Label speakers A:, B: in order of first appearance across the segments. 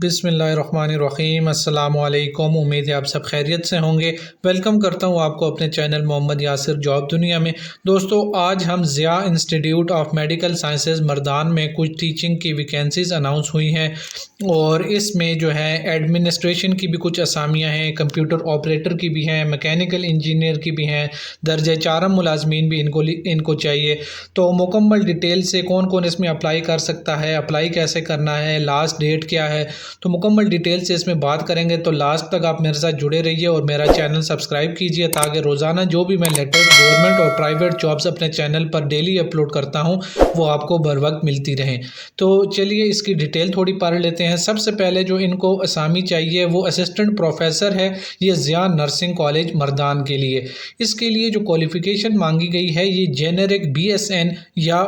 A: बिस्मिल्लाहिर्रहमानिर्रहीम। अस्सलामुअलैकुम। उम्मीद है आप सब खैरियत से होंगे। वेलकम करता हूँ आपको अपने चैनल मोहम्मद यासिर जॉब दुनिया में। दोस्तों, आज हम Zia institute of medical sciences Mardan में कुछ टीचिंग की वैकेंसीज़ अनाउंस हुई हैं और इसमें जो है एडमिनिस्ट्रेशन की भी कुछ असामियाँ हैं, कंप्यूटर ऑपरेटर की भी हैं, मैकेनिकल इंजीनियर की भी हैं, दर्जे चारम मुलाजमीन भी इनको चाहिए। तो मुकम्मल डिटेल से कौन कौन इसमें अप्लाई कर सकता है, अप्लाई कैसे करना है, लास्ट डेट क्या है, तो मुकम्मल डिटेल से इसमें बात करेंगे। तो लास्ट तक आप मेरे साथ जुड़े रहिए और मेरा चैनल सब्सक्राइब कीजिए ताकि रोज़ाना जो भी मैं लेटेस्ट गवर्नमेंट और प्राइवेट जॉब्स अपने चैनल पर डेली अपलोड करता हूं वो आपको बर वक्त मिलती रहें। तो चलिए इसकी डिटेल थोड़ी पढ़ लेते हैं। सबसे पहले जो इनको असामी चाहिए वो असिस्टेंट प्रोफेसर है, ये ज़िया नर्सिंग कॉलेज मर्दान के लिए। इसके लिए जो क्वालिफ़िकेशन मांगी गई है ये जेनेरिक BSN या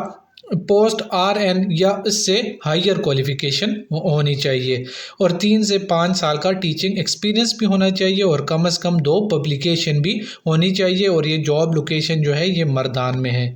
A: पोस्ट RN या इससे हायर क्वालिफ़िकेशन होनी चाहिए और 3 से 5 साल का टीचिंग एक्सपीरियंस भी होना चाहिए और कम से कम 2 पब्लिकेशन भी होनी चाहिए और ये जॉब लोकेशन जो है ये मर्दान में है।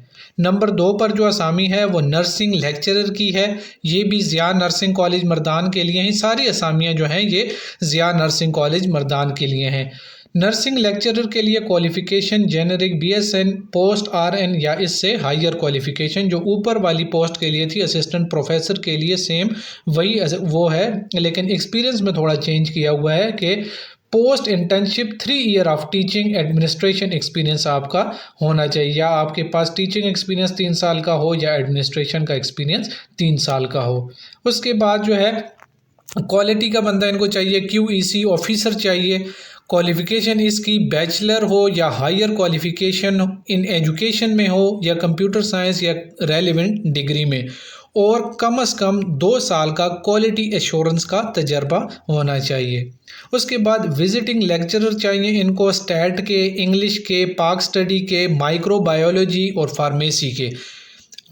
A: नंबर 2 पर जो असामी है वो नर्सिंग लेक्चरर की है, ये भी ज़िया नर्सिंग कॉलेज मर्दान के लिए ही। सारी असामियाँ जो हैं ये ज़िया नर्सिंग कॉलेज मर्दान के लिए हैं। नर्सिंग लेक्चरर के लिए qualification generic BSN post RN या इससे हायर क्वालिफ़िकेशन। जो ऊपर वाली पोस्ट के लिए थी असिस्टेंट प्रोफेसर के लिए सेम वही वो है, लेकिन एक्सपीरियंस में थोड़ा चेंज किया हुआ है कि post internship 3 year of teaching administration experience आपका होना चाहिए, या आपके पास टीचिंग एक्सपीरियंस 3 साल का हो या एडमिनिस्ट्रेशन का एक्सपीरियंस 3 साल का हो। उसके बाद जो है क्वालिटी का बंदा इनको चाहिए, QEC ऑफिसर चाहिए। क्वालिफ़िकेशन इसकी बैचलर हो या हायर क्वालिफ़िकेशन इन एजुकेशन में हो या कंप्यूटर साइंस या रेलेवेंट डिग्री में, और कम से कम 2 साल का क्वालिटी एश्योरेंस का तजर्बा होना चाहिए। उसके बाद विजिटिंग लेक्चरर चाहिए इनको, स्टैट के, इंग्लिश के, पाक स्टडी के, माइक्रोबायोलॉजी और फार्मेसी के।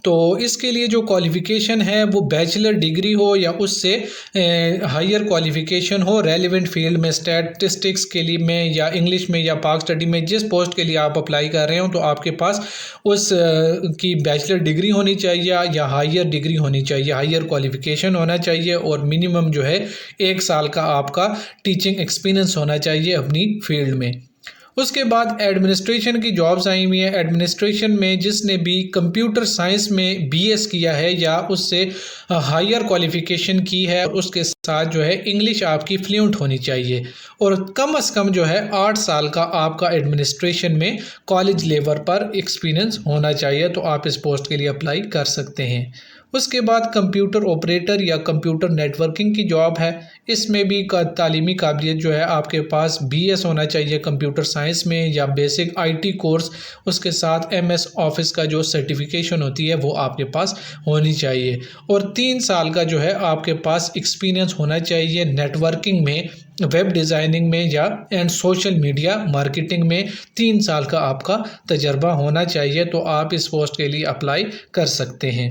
A: तो इसके लिए जो क्वालिफ़िकेशन है वो बैचलर डिग्री हो या उससे हायर क्वालिफ़िकेशन हो रेलेवेंट फील्ड में, स्टैटिस्टिक्स के लिए में या इंग्लिश में या पाक स्टडी में, जिस पोस्ट के लिए आप अप्लाई कर रहे हो तो आपके पास उस की बैचलर डिग्री होनी चाहिए या हायर डिग्री होनी चाहिए, हायर क्वालिफ़िकेशन होना चाहिए और मिनिमम जो है 1 साल का आपका टीचिंग एक्सपीरियंस होना चाहिए अपनी फील्ड में। उसके बाद एडमिनिस्ट्रेशन की जॉब्स आई हुई हैं। एडमिनिस्ट्रेशन में जिसने भी कंप्यूटर साइंस में BS किया है या उससे हायर क्वालिफ़िकेशन की है, उसके साथ जो है इंग्लिश आपकी फ्लुएंट होनी चाहिए और कम से कम जो है 8 साल का आपका एडमिनिस्ट्रेशन में कॉलेज लेवल पर एक्सपीरियंस होना चाहिए। तो आप इस पोस्ट के लिए अप्लाई कर सकते हैं। उसके बाद कंप्यूटर ऑपरेटर या कंप्यूटर नेटवर्किंग की जॉब है। इसमें भी तालीमी काबिलियत जो है आपके पास BS होना चाहिए कंप्यूटर साइंस में या बेसिक IT कोर्स, उसके साथ MS ऑफिस का जो सर्टिफिकेशन होती है वो आपके पास होनी चाहिए और 3 साल का जो है आपके पास एक्सपीरियंस होना चाहिए नेटवर्किंग में, वेब डिज़ाइनिंग में या एंड सोशल मीडिया मार्केटिंग में 3 साल का आपका तजर्बा होना चाहिए। तो आप इस पोस्ट के लिए अप्लाई कर सकते हैं।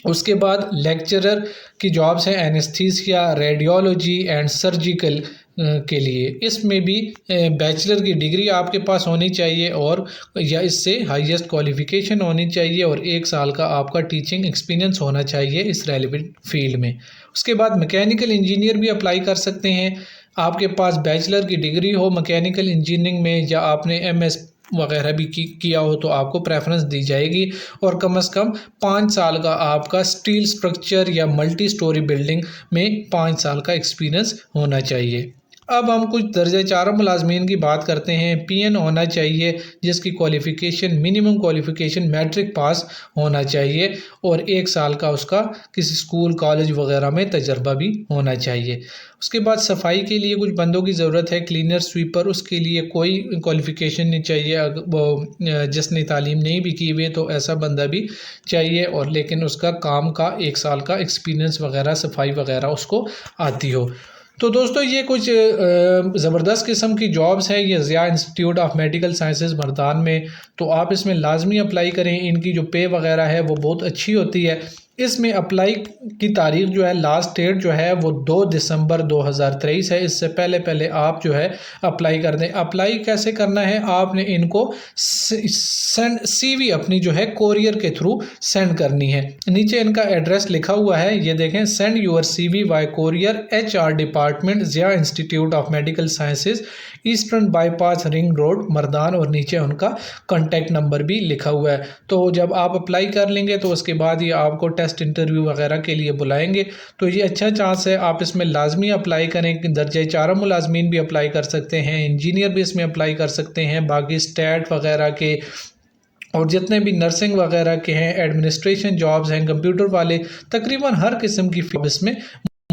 A: उसके बाद लेक्चरर की जॉब्स हैं एनेस्थीसिया, रेडियोलॉजी एंड सर्जिकल के लिए। इसमें भी बैचलर की डिग्री आपके पास होनी चाहिए और या इससे हाईएस्ट क्वालिफ़िकेशन होनी चाहिए और 1 साल का आपका टीचिंग एक्सपीरियंस होना चाहिए इस रेलेवेंट फील्ड में। उसके बाद मैकेनिकल इंजीनियर भी अप्लाई कर सकते हैं। आपके पास बैचलर की डिग्री हो मैकेनिकल इंजीनियरिंग में या आपने MS वगैरह भी किया हो तो आपको प्रेफरेंस दी जाएगी और कम से कम 5 साल का आपका स्टील स्ट्रक्चर या मल्टी स्टोरी बिल्डिंग में 5 साल का एक्सपीरियंस होना चाहिए। अब हम कुछ दर्जे 4 मुलाजमीन की बात करते हैं। PN होना चाहिए जिसकी qualification minimum qualification matric pass होना चाहिए और 1 साल का उसका किसी स्कूल कॉलेज वगैरह में तजर्बा भी होना चाहिए। उसके बाद सफाई के लिए कुछ बंदों की ज़रूरत है, क्लीनर, स्वीपर, उसके लिए कोई क्वालिफ़िकेशन नहीं चाहिए। वो जिसने तालीम नहीं भी की हुई है तो ऐसा बंदा भी चाहिए और लेकिन उसका काम का 1 साल का एक्सपीरियंस वगैरह, सफाई वगैरह उसको आती हो। तो दोस्तों ये कुछ ज़बरदस्त किस्म की जॉब्स हैं ये Zia institute of medical sciences Mardan में। तो आप इसमें लाजमी अप्लाई करें। इनकी जो पे वगैरह है वो बहुत अच्छी होती है इसमें अप्लाई की तारीख जो है, लास्ट डेट जो है वो 2 दिसंबर 2023 है। इससे पहले पहले आप जो है अप्लाई कर दें। अप्लाई कैसे करना है, आपने इनको सेंड CV अपनी जो है कोरियर के थ्रू सेंड करनी है। नीचे इनका एड्रेस लिखा हुआ है, ये देखें, send your CV by courier HR department, Zia institute of medical sciences, eastern bypass ring road, Mardan, और नीचे उनका कॉन्टैक्ट नंबर भी लिखा हुआ है। तो जब आप अप्लाई कर लेंगे तो उसके बाद ये आपको टेस्ट इंटरव्यू वगैरह के लिए बुलाएंगे। तो ये अच्छा चांस है, आप इसमें लाजमी अप्लाई करें। दर्जे 4 मुलाजमीन भी अप्लाई कर सकते हैं, इंजीनियर भी इसमें अप्लाई कर सकते हैं, बाकी स्टैट वगैरह के और जितने भी नर्सिंग वगैरह के हैं, एडमिनिस्ट्रेशन जॉब्स हैं, कंप्यूटर वाले, तकरीबन हर किस्म की फीस इसमें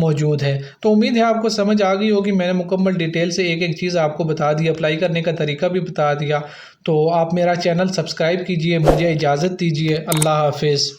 A: मौजूद है। तो उम्मीद है आपको समझ आ गई होगी। मैंने मुकम्मल डिटेल से एक एक चीज़ आपको बता दी, अप्लाई करने का तरीका भी बता दिया। तो आप मेरा चैनल सब्सक्राइब कीजिए। मुझे इजाज़त दीजिए। अल्लाह हाफिज़।